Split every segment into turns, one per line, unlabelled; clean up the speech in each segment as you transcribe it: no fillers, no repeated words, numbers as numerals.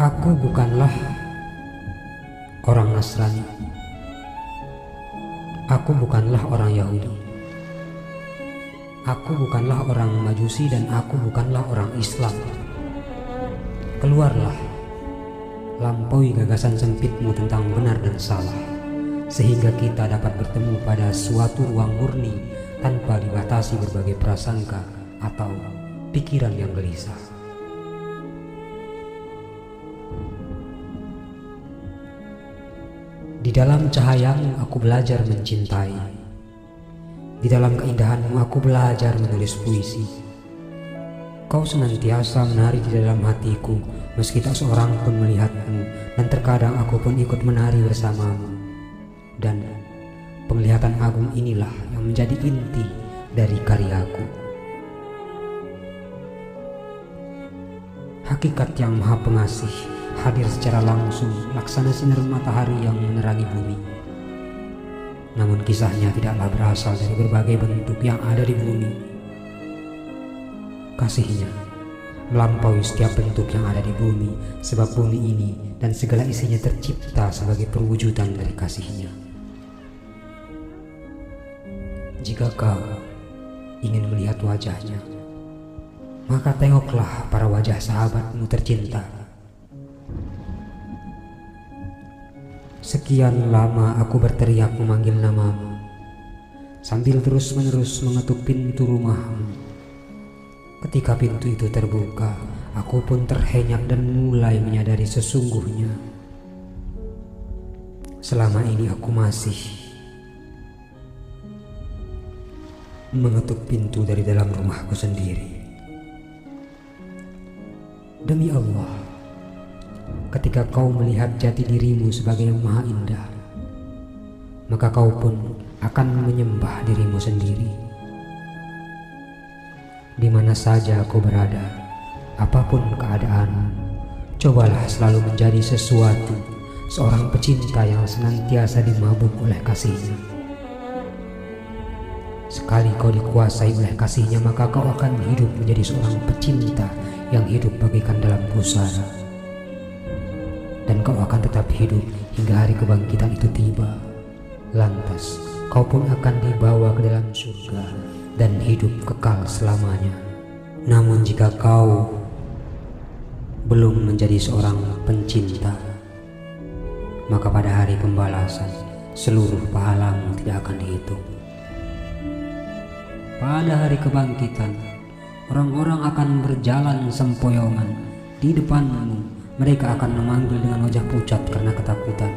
Aku bukanlah orang Nasrani. Aku bukanlah orang Yahudi. Aku bukanlah orang Majusi dan aku bukanlah orang Islam. Keluarlah, lampaui gagasan sempitmu tentang benar dan salah, sehingga kita dapat bertemu pada suatu ruang murni tanpa dibatasi berbagai prasangka atau pikiran yang gelisah. Di dalam cahayamu aku belajar mencintai. Di dalam keindahanmu aku belajar menulis puisi. Kau senantiasa menari di dalam hatiku, meski tak seorang pun melihatmu, dan terkadang aku pun ikut menari bersamamu. Dan penglihatan agung inilah yang menjadi inti dari karyaku. Hakikat yang maha pengasih hadir secara langsung laksana sinar matahari yang menerangi bumi. Namun kisahnya tidaklah berasal dari berbagai bentuk yang ada di bumi. Kasihnya melampaui setiap bentuk yang ada di bumi, sebab bumi ini dan segala isinya tercipta sebagai perwujudan dari kasihnya. Jika kau ingin melihat wajahnya, maka tengoklah para wajah sahabatmu tercinta. Sekian lama aku berteriak memanggil namamu, sambil terus-menerus mengetuk pintu rumahmu. Ketika pintu itu terbuka, aku pun terhenyak dan mulai menyadari sesungguhnya selama ini aku masih mengetuk pintu dari dalam rumahku sendiri. Demi Allah, ketika kau melihat jati dirimu sebagai yang maha indah, maka kau pun akan menyembah dirimu sendiri. Di mana saja kau berada, apapun keadaan, cobalah selalu menjadi sesuatu, seorang pecinta yang senantiasa dimabuk oleh kasihnya. Sekali kau dikuasai oleh kasihnya, maka kau akan hidup menjadi seorang pecinta yang hidup bagaikan dalam pusara. Dan kau akan tetap hidup hingga hari kebangkitan itu tiba. Lantas kau pun akan dibawa ke dalam surga dan hidup kekal selamanya. Namun jika kau belum menjadi seorang pencinta, maka pada hari pembalasan seluruh pahalamu tidak akan dihitung. Pada hari kebangkitan, orang-orang akan berjalan sempoyongan di depanmu. Mereka akan memanggil dengan wajah pucat karena ketakutan.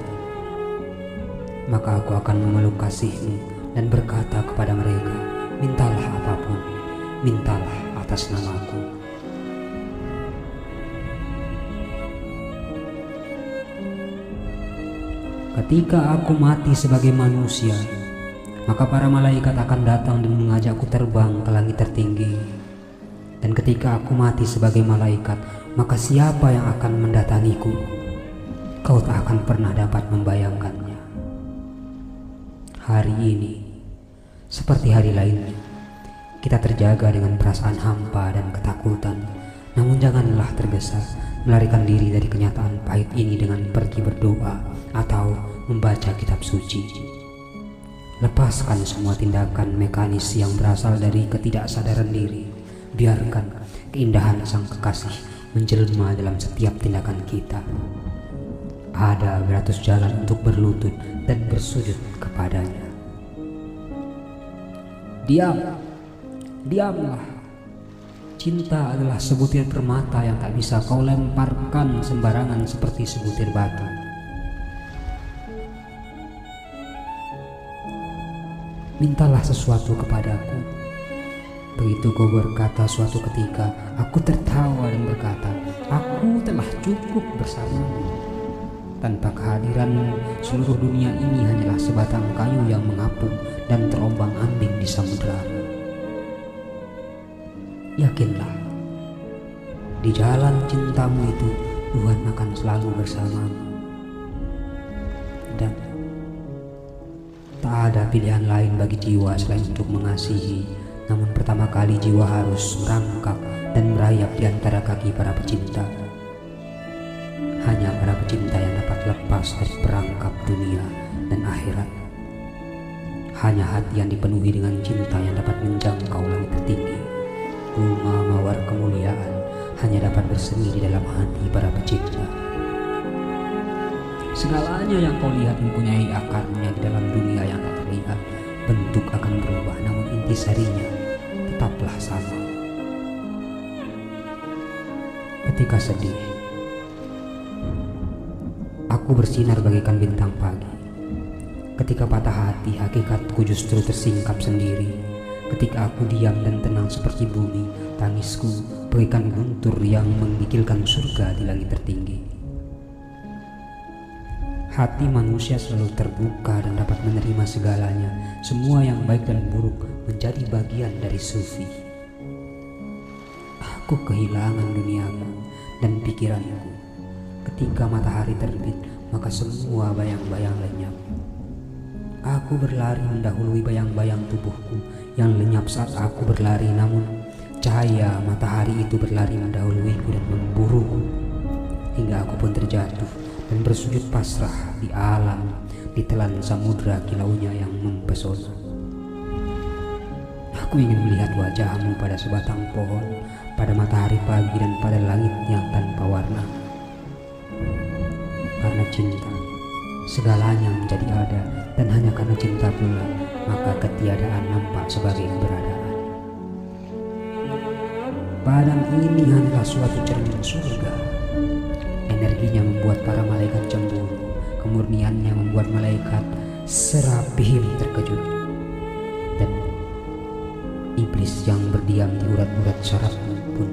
Maka aku akan memeluk kasihmu dan berkata kepada mereka, mintalah apapun, mintalah atas namaku. Ketika aku mati sebagai manusia, maka para malaikat akan datang dan mengajakku terbang ke langit tertinggi. Dan ketika aku mati sebagai malaikat, maka siapa yang akan mendatangiku? Kau tak akan pernah dapat membayangkannya. Hari ini, seperti hari lainnya, kita terjaga dengan perasaan hampa dan ketakutan. Namun janganlah tergesa melarikan diri dari kenyataan pahit ini dengan pergi berdoa atau membaca kitab suci. Lepaskan semua tindakan mekanis yang berasal dari ketidaksadaran diri. Biarkan keindahan sang kekasih menjelma dalam setiap tindakan kita. Ada beratus jalan untuk berlutut dan bersujud kepadanya. Diamlah. Cinta adalah sebutir permata yang tak bisa kau lemparkan sembarangan seperti sebutir batu. Mintalah sesuatu kepadaku. Begitu kau berkata suatu ketika, aku tertawa dan berkata, aku telah cukup bersamamu. Tanpa kehadiranmu, seluruh dunia ini hanyalah sebatang kayu yang mengapung dan terombang-ambing di samudera. Yakinlah, di jalan cintamu itu Tuhan akan selalu bersamamu. Dan tak ada pilihan lain bagi jiwa selain untuk mengasihi. Namun pertama kali jiwa harus merangkak dan merayap di antara kaki para pecinta. terlepas dari perangkap dunia dan akhirat. Hanya hati yang dipenuhi dengan cinta yang dapat menjangkau langit tertinggi. Bunga mawar kemuliaan hanya dapat bersemi di dalam hati para pecinta. Segalanya yang kau lihat mempunyai akarnya di dalam dunia yang tak terlihat. Bentuk akan berubah, namun intisarinya tetaplah sama. Ketika sedih, aku bersinar bagaikan bintang pagi. Ketika patah hati, hakikatku justru tersingkap sendiri. Ketika aku diam dan tenang seperti bumi, tangisku bagaikan guntur yang menggigilkan surga di langit tertinggi. Hati manusia selalu terbuka dan dapat menerima segalanya. Semua yang baik dan buruk menjadi bagian dari sufi. Aku kehilangan duniaku dan pikiranku. Ketika matahari terbit, maka semua bayang-bayang lenyap. Aku berlari mendahului bayang-bayang tubuhku yang lenyap saat aku berlari, namun cahaya matahari itu berlari mendahuluiku dan memburuku. Hingga aku pun terjatuh dan bersujud pasrah di alam, ditelan samudra kilaunya yang mempesona. Aku ingin melihat wajahmu pada sebatang pohon, pada matahari pagi dan pada langit yang tanpa warna. Karena cinta, segalanya menjadi ada, dan hanya karena cinta pula, maka ketiadaan nampak sebagai keberadaan. Padang ini hanyalah suatu cermin surga. Energinya membuat para malaikat cemburu, kemurniannya membuat malaikat serapihim terkejut, dan iblis yang berdiam di urat-urat syarafmu pun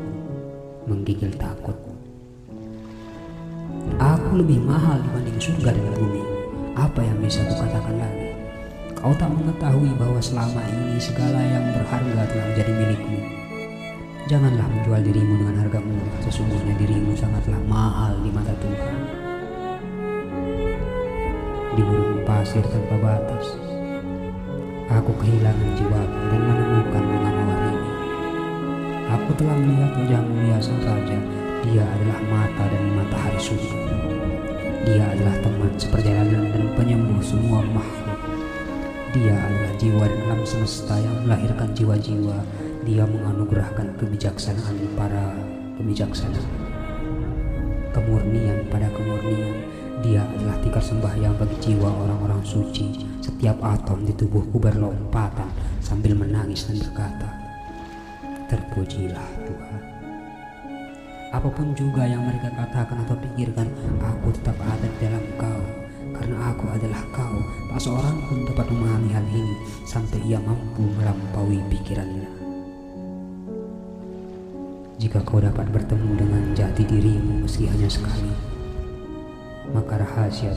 menggigil takut. Aku lebih mahal dibanding surga dan bumi. Apa yang bisa kukatakan lagi? Kau tak mengetahui bahwa selama ini segala yang berharga telah menjadi milikmu. Janganlah menjual dirimu dengan harga murah. Sesungguhnya dirimu sangatlah mahal di mata Tuhan. Di gurun pasir tanpa batas, aku kehilangan jiwaku dan menemukan bunga mawar ini. Aku telah melihat wajah mulia sang raja. Dia adalah mata dan matahari surga. Dia adalah teman seperjalanan dan penyembuh semua makhluk. Dia adalah jiwa dan alam semesta yang melahirkan jiwa-jiwa. Dia menganugerahkan kebijaksanaan para kebijaksanaan, kemurnian pada kemurnian. Dia adalah tikar sembahyang bagi jiwa orang-orang suci. Setiap atom di tubuhku berlompatan sambil menangis dan berkata, terpujilah Tuhan. Apapun juga yang mereka katakan atau pikirkan, aku tetap ada di dalam Kau. Karena aku adalah Kau, tak seorang pun dapat memahami hal ini sampai ia mampu melampaui pikirannya. Jika kau dapat bertemu dengan jati dirimu meski hanya sekali, maka rahasia